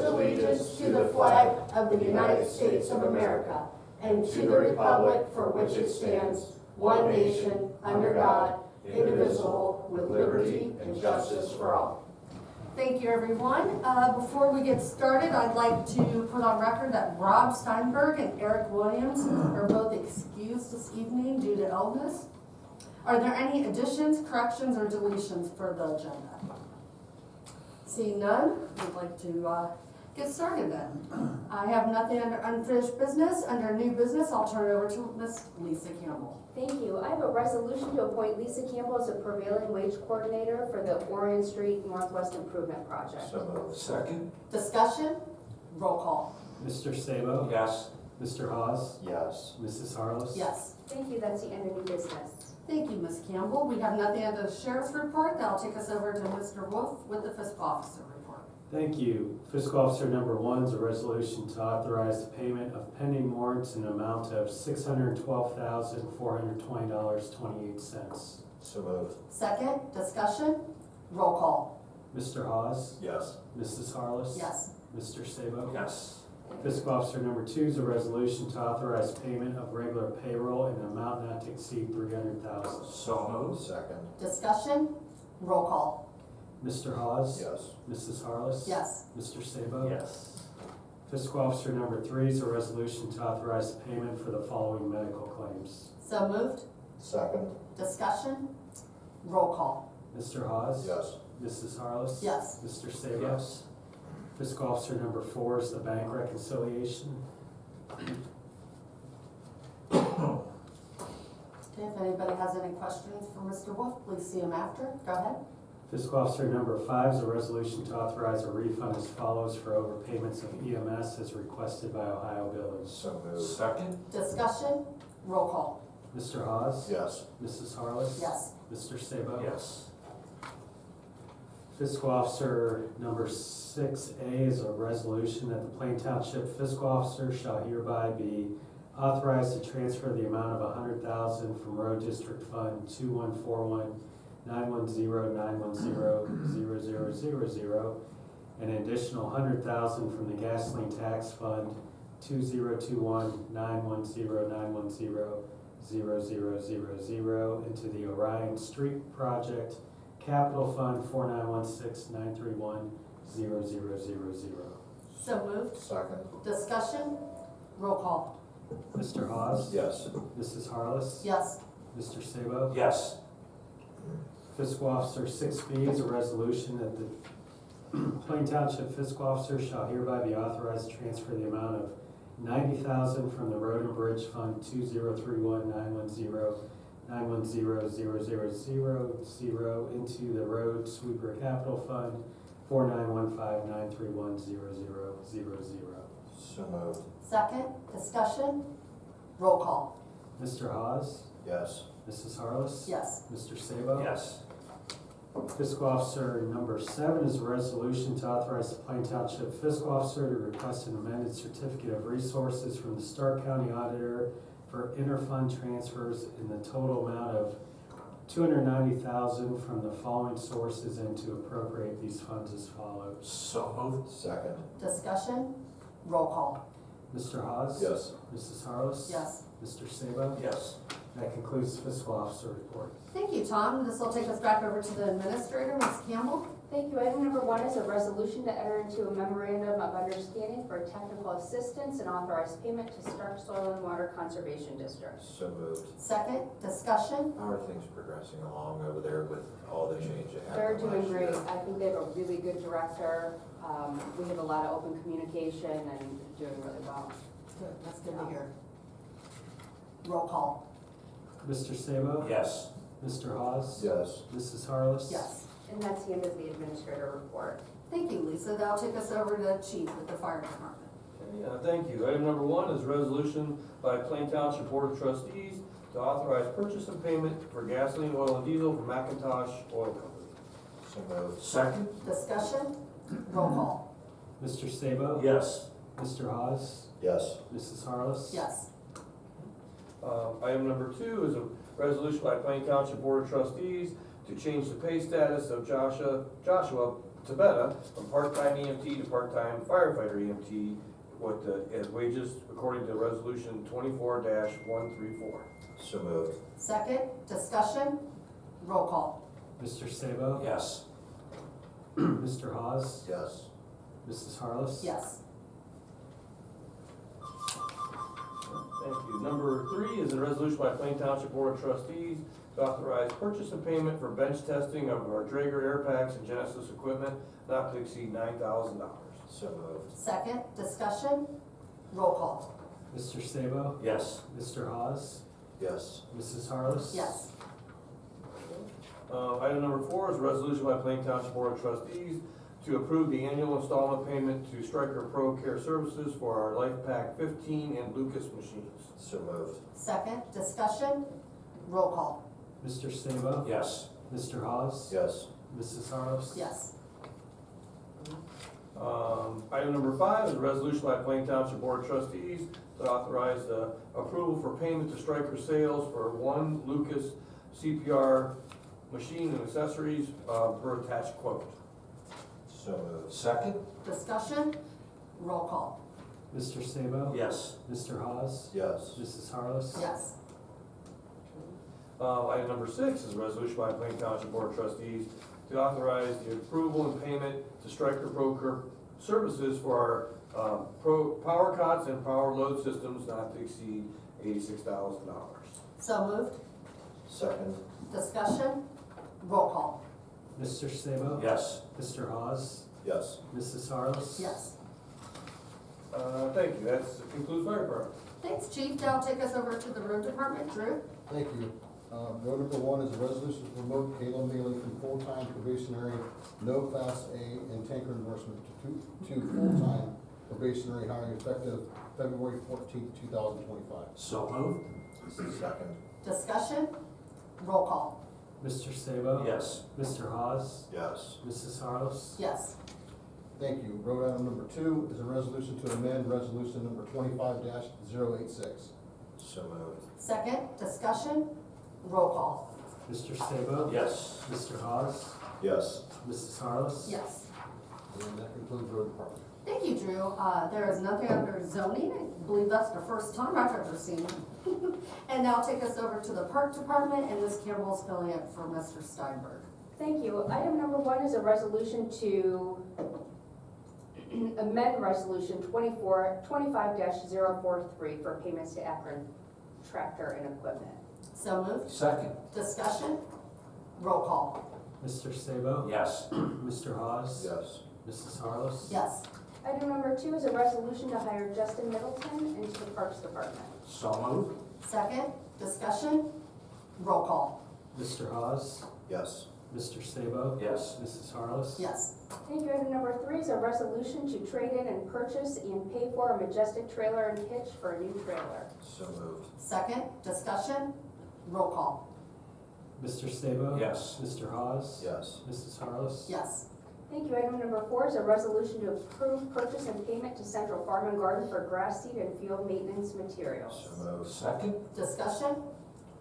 pledge allegiance to the flag of the United States of America and to the republic for which it stands, one nation, under God, indivisible, with liberty and justice for all. Thank you, everyone. Before we get started, I'd like to put on record that Rob Steinberg and Eric Williams are both excused this evening due to illness. Are there any additions, corrections, or deletions for the agenda? Seeing none, we'd like to get started then. I have nothing under unfinished business. Under new business, I'll turn it over to Ms. Lisa Campbell. Thank you. I have a resolution to appoint Lisa Campbell as a prevailing wage coordinator for the Orion Street Northwest Improvement Project. So moved. Second? Discussion? Roll call. Mr. Sabo? Yes. Mr. Hawes? Yes. Mrs. Harless? Yes. Thank you. That's the end of new business. Thank you, Ms. Campbell. We have nothing under the sheriff's report. That'll take us over to Mr. Wolf with the fiscal officer report. Thank you. Fiscal Officer number 1 is a resolution to authorize the payment of pending warrants in an amount of $612,420.28. So moved. Second, discussion? Roll call. Mr. Hawes? Yes. Mrs. Harless? Yes. Mr. Sabo? Yes. Fiscal Officer number 2 is a resolution to authorize payment of regular payroll in an amount not to exceed $300,000. So moved. Second? Discussion? Roll call. Mr. Hawes? Yes. Mrs. Harless? Yes. Mr. Sabo? Yes. Fiscal Officer number 3 is a resolution to authorize payment for the following medical claims. So moved. Second? Discussion? Roll call. Mr. Hawes? Yes. Mrs. Harless? Yes. Mr. Sabo? Yes. Fiscal Officer number 4 is the bank reconciliation. Okay, if anybody has any questions for Mr. Wolf, please see him after. Go ahead. Fiscal Officer number 5 is a resolution to authorize a refund as follows for overpayments of EMS as requested by Ohio Billings. So moved. Second? Discussion? Roll call. Mr. Hawes? Yes. Mrs. Harless? Yes. Mr. Sabo? Yes. Fiscal Officer number 6A is a resolution that the Plain Township Fiscal Officer shall hereby be authorized to transfer the amount of $100,000 from Road District Fund 2141-910-910-0000 and an additional $100,000 from the Gasoline Tax Fund 2021-910-910-0000 into the Orion Street Project Capital Fund 4916-931-0000. So moved. Second? Discussion? Roll call. Mr. Hawes? Yes. Mrs. Harless? Yes. Mr. Sabo? Yes. Fiscal Officer 6B is a resolution that the Plain Township Fiscal Officer shall hereby be authorized to transfer the amount of $90,000 from the Road and Bridge Fund 2031-910-910-0000 into the Road Sweeper Capital Fund 4915-931-0000. So moved. Second, discussion? Roll call. Mr. Hawes? Yes. Mrs. Harless? Yes. Mr. Sabo? Yes. Fiscal Officer number 7 is a resolution to authorize the Plain Township Fiscal Officer to request an amended certificate of resources from the Stark County Auditor for interfund transfers in the total amount of $290,000 from the following sources and to appropriate these funds as follows. So moved. Second? Discussion? Roll call. Mr. Hawes? Yes. Mrs. Harless? Yes. Mr. Sabo? Yes. That concludes the Fiscal Officer report. Thank you, Tom. This will take us back over to the administrator, Ms. Campbell. Thank you. Item number 1 is a resolution to enter into a memorandum of understanding for technical assistance and authorized payment to Stark Soil and Water Conservation District. So moved. Second, discussion? How are things progressing along over there with all the change that They're happened doing last great. year? I think they have a really good director. We have a lot of open communication and doing really well. Good, that's good to hear. Roll call. Mr. Sabo? Yes. Mr. Hawes? Yes. Mrs. Harless? Yes. And that's the end of the administrator report. Thank you, Lisa. That'll take us over to Chief at the Fire Department. Yeah, thank you. Item number 1 is a resolution by Plain Township Board of Trustees to authorize purchase and payment for gasoline, oil, and diesel from McIntosh Oil Company. So moved. Second? Discussion? Roll call. Mr. Sabo? Yes. Mr. Hawes? Yes. Mrs. Harless? Yes. Item number 2 is a resolution by Plain Township Board of Trustees to change the pay status of Joshua Tabetta from part-time EMT to part-time firefighter EMT with the, as wages according to resolution 24-134. So moved. Second, discussion, roll call. Mr. Sabo? Yes. Mr. Hawes? Yes. Mrs. Harless? Yes. Thank you. Number 3 is a resolution by Plain Township Board of Trustees to authorize purchase and payment for bench testing of our Draeger air packs and Genesis equipment not to exceed $9,000. So moved. Second, discussion, roll call. Mr. Sabo? Yes. Mr. Hawes? Yes. Mrs. Harless? Yes. Item number 4 is a resolution by Plain Township Board of Trustees to approve the annual installment payment to Stryker Pro Care Services for our Life Pack 15 and Lucas machines. So moved. Second, discussion, roll call. Mr. Sabo? Yes. Mr. Hawes? Yes. Mrs. Harless? Yes. Item number 5 is a resolution by Plain Township Board of Trustees to authorize the approval for payment to Stryker Sales for one Lucas CPR machine and accessories per attached quote. So moved. Second? Discussion, roll call. Mr. Sabo? Yes. Mr. Hawes? Yes. Mrs. Harless? Yes. Item number 6 is a resolution by Plain Township Board of Trustees to authorize the approval and payment to Stryker Pro Services for our power cots and power load systems not to exceed $86,000. So moved. Second. Discussion, roll call. Mr. Sabo? Yes. Mr. Hawes? Yes. Mrs. Harless? Yes. Thank you. That concludes fire department. Thanks, Chief. Now take us over to the road department. Drew? Thank you. Road number 1 is a resolution to promote Kayla Mealy from full-time probationary, no Class A and tanker endorsement to full-time probationary hiring effective February 14th, 2025. So moved? Second. Discussion, roll call. Mr. Sabo? Yes. Mr. Hawes? Yes. Mrs. Harless? Yes. Thank you. Road item number 2 is a resolution to amend resolution number 25-086. So moved. Second, discussion, roll call. Mr. Sabo? Yes. Mr. Hawes? Yes. Mrs. Harless? Yes. And that concludes road department. Thank you, Drew. There is nothing under zoning. I believe that's the first time I've ever seen it. And now take us over to the park department, and Ms. Campbell's filling in for Mr. Steinberg. Thank you. Item number 1 is a resolution to amend resolution 25-043 for payments to Akron Tractor and Equipment. So moved. Second? Discussion, roll call. Mr. Sabo? Yes. Mr. Hawes? Yes. Mrs. Harless? Yes. Item number 2 is a resolution to hire Justin Middleton into the Parks Department. So moved? Second, discussion, roll call. Mr. Hawes? Yes. Mr. Sabo? Yes. Mrs. Harless? Yes. Thank you. Item number 3 is a resolution to trade in and purchase and pay for a Majestic trailer and hitch for a new trailer. So moved. Second, discussion, roll call. Mr. Sabo? Yes. Mr. Hawes? Yes. Mrs. Harless? Yes. Thank you. Item number 4 is a resolution to approve purchase and payment to Central Farm and Garden for grass seed and field maintenance materials. So moved. Second? Discussion,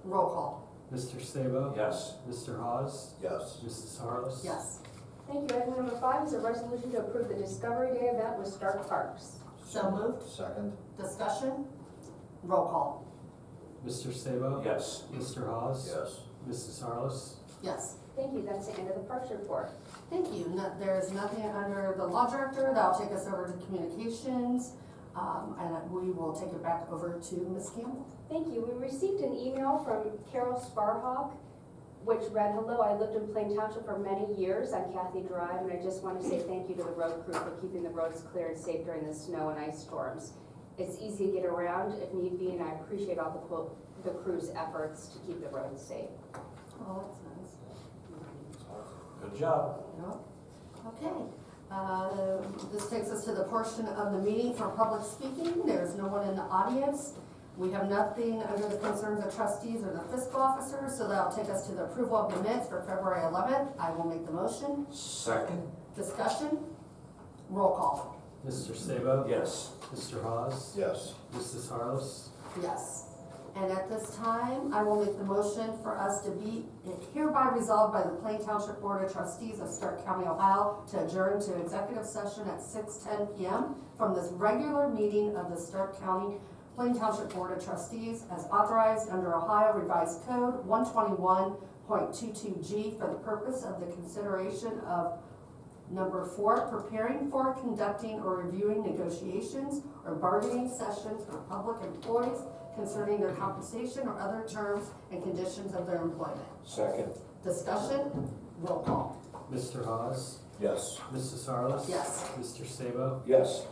roll call. Mr. Sabo? Yes. Mr. Hawes? Yes. Mrs. Harless? Yes. Thank you. Item number 5 is a resolution to approve the Discovery Day event with Stark Parks. So moved. Second. Discussion, roll call. Mr. Sabo? Yes. Mr. Hawes? Yes. Mrs. Harless? Yes. Thank you. That's the end of the Parks report. Thank you. There is nothing under the law director. That'll take us over to communications. And we will take it back over to Ms. Campbell. Thank you. We received an email from Carol Sparhawk, which read, "Hello, I lived in Plain Township for many years on Kathy Drive, and I just want to say thank you to the road crew for keeping the roads clear and safe during the snow and ice storms. It's easy to get around if need be, and I appreciate all the crew's efforts to keep the roads safe." Oh, that's nice. Good job. Okay. This takes us to the portion of the meeting for public speaking. There's no one in the audience. We have nothing under the concerns of trustees or the fiscal officers, so that'll take us to the approval of the minutes for February 11th. I will make the motion. Second? Discussion, roll call. Mr. Sabo? Yes. Mr. Hawes? Yes. Mrs. Harless? Yes. And at this time, I will make the motion for us to be hereby resolved by the Plain Township Board of Trustees of Stark County, Ohio, to adjourn to executive session at 6:10 PM from this regular meeting of the Stark County Plain Township Board of Trustees as authorized under Ohio Revised Code 121.22G for the purpose of the consideration of number 4, preparing for, conducting, or reviewing negotiations or bargaining sessions for public employees concerning their compensation or other terms and conditions of their employment. Second. Discussion, roll call. Mr. Hawes? Yes. Mrs. Harless? Yes. Mr. Sabo? Yes.